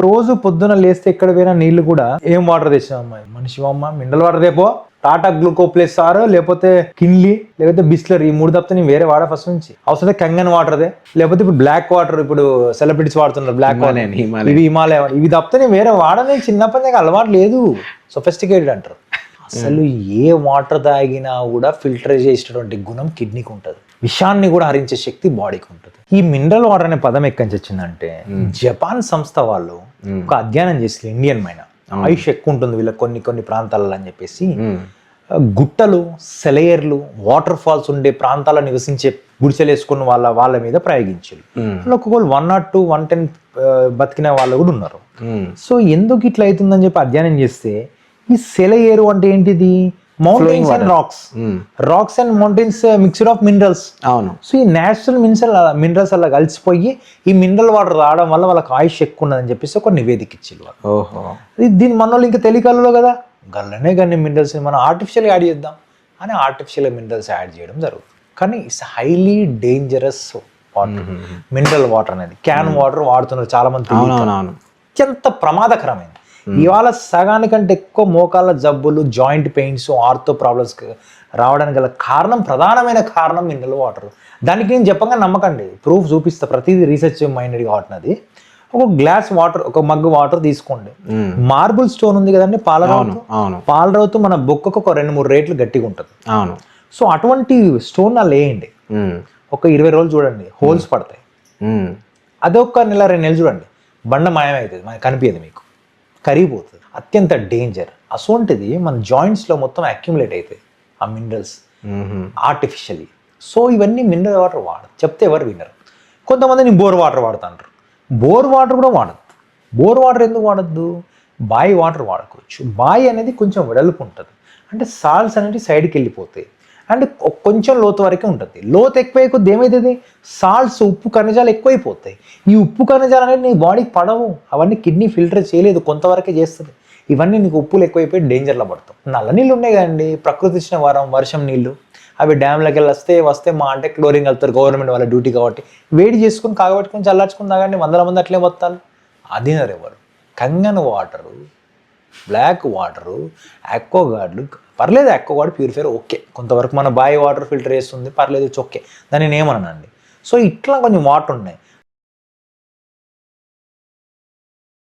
రోజు పొద్దున లేస్తే ఎక్కడ పోయినా నీళ్లు కూడా ఏం వాటర్ తెచ్చామమ్మా మనిషివమ్మ మినరల్ వాటర్ రేపో టాటా గ్లూకో ప్లస్ ఆర్ లేకపోతే కిన్లీ లేకపోతే బిస్లర్ ఈ 3 తప్పితే నేను వేరే వాడా ఫస్ట్ నుంచి అవసరం కంగన్ వాటర్దే లేకపోతే ఇప్పుడు బ్లాక్ వాటర్ ఇప్పుడు సెలబ్రిటీస్ వాడుతున్నారు బ్లాక్ వాటర్ ఇవి హిమాలయ ఇవి తప్పితే నేను వేరే వాడనే చిన్నప్పటి నాకు అలవాటు లేదు సొఫిస్టికేటెడ్ అంటారు అసలు ఏ వాటర్ తాగినా కూడా ఫిల్టర్ చేసేటటువంటి గుణం కిడ్నీకి ఉంటుంది విషాన్ని కూడా హరించే శక్తి బాడీకి ఉంటుంది ఈ మినరల్ వాటర్ అనే పదం ఎక్కడి నుంచి వచ్చిందంటే జపాన్ సంస్థ వాళ్ళు ఒక అధ్యయనం చేసి ఇండియన్ మైన ఆయుష్ ఎక్కువ ఉంటుంది వీళ్ళ కొన్ని ప్రాంతాలలో అని చెప్పేసి గుట్టలు సెలయర్లు వాటర్ ఫాల్స్ ఉండే ప్రాంతాల్లో నివసించే గుడిసెలు వేసుకున్న వాళ్ళ మీద ప్రయోగించారు ఒక్కొక్కరు 102 110 బతికిన వాళ్ళు కూడా ఉన్నారు సో ఎందుకు ఇట్లా అవుతుందని చెప్పి అధ్యయనం చేస్తే ఈ సెలయేరు అంటే ఏంటిది mountains and racks and mountains mixture of minerals అవును సో ఈ నేచురల్ మినరల్స్ అలా కలిసిపోయి ఈ మినరల్ వాటర్ రావడం వల్ల వాళ్ళకి ఆయుష్ ఎక్కువ ఉన్నదని చెప్పేసి ఒక నివేదిక ఇచ్చారు ఓహో దీని మన వాళ్ళు ఇంకా తెలియకల్లో కదా గల్లనే కానీ మినరల్స్ మనం ఆర్టిఫిషియల్ యాడ్ చేద్దాం అని ఆర్టిఫిషియల్ మినరల్స్ యాడ్ చేయడం జరుగుతుంది కానీ it's highly dangerous water mineral water అనేది క్యాన్ వాటర్ వాడుతున్నారు చాలా మంది అత్యంత ప్రమాదకరమైనది ఇవాళ సగానికంటే ఎక్కువ మోకాళ్ళ జబ్బులు జాయింట్ పెయిన్స్ ఆర్థో ప్రాబ్లమ్స్ రావడానికి గల ప్రధానమైన కారణం మినరల్ వాటర్ దానికి నేను చెప్పగా నమ్మకండి ప్రూఫ్ చూపిస్తా ప్రతిదీ రీసెర్చ్ మైండెడ్ వాటినది ఒక గ్లాస్ వాటర్ ఒక మగ్గు వాటర్ తీసుకోండి మార్బుల్ స్టోన్ ఉంది కదండి పాలరావుతో మన బొక్కకు ఒక 2-3 రేట్లు గట్టిగా ఉంటుంది అవును సో అటువంటి స్టోన్ అలా వేయండి ఒక 20 రోజులు చూడండి హోల్స్ పడతాయి అదొక నెల 2 నెలలు చూడండి బండ మాయమవుతుంది మనకి కనిపించదు మీకు కరిగిపోతుంది అత్యంత డేంజర్ అసోంటిది మన జాయింట్స్లో మొత్తం అక్యుములేట్ అవుతాయి ఆ మినరల్స్ ఆర్టిఫిషియలీ సో ఇవన్నీ మినరల్ వాటర్ చెప్తే ఎవరు వినరు కొంతమంది నేను బోర్ వాటర్ వాడుతుంటారు బోర్ వాటర్ కూడా వాడద్దు బోర్ వాటర్ ఎందుకు వాడద్దు బాయి వాటర్ వాడుకోవచ్చు బాయి అనేది కొంచెం వెడల్పు ఉంటుంది అంటే సాల్ట్స్ అనేవి సైడ్కి వెళ్ళిపోతాయి అండ్ కొంచెం లోతు వరకే ఉంటుంది లోతు ఎక్కువ కొద్ది ఏమవుతుంది సాల్ట్స్ ఉప్పు ఖనిజాలు ఎక్కువైపోతాయి ఈ ఉప్పు ఖనిజాలు అనేది నీ బాడీకి పడవు అవన్నీ కిడ్నీ ఫిల్టర్ చేయలేదు కొంతవరకే చేస్తుంది ఇవన్నీ నీకు ఉప్పులు ఎక్కువైపోయి డేంజర్లో పడతావు నల్ల నీళ్ళు ఉన్నాయి కదండి ప్రకృతి ఇచ్చిన వర్షం నీళ్ళు అవి డ్యామ్లోకి వెళ్ళి వస్తే మా అంటే క్లోరింగ్ వెళ్తారు గవర్నమెంట్ వాళ్ళ డ్యూటీ కాబట్టి వేడి చేసుకుని కాగబెట్టుకుని చల్లార్చుకుని తాగండి 100 మంది అట్లే వస్తారు అదినరు ఎవరు కంగన్ వాటరు బ్లాక్ వాటరు అక్వాగార్డ్లు పర్లేదు అక్వాగార్డ్ ప్యూరిఫైర్ ఓకే కొంతవరకు మన బాయ్ వాటర్ ఫిల్టర్ చేస్తుంది పర్లేదు ఓకే దాన్ని నేను ఏమన్నానండి సో ఇట్లా కొంచెం వాటర్ ఉన్నాయి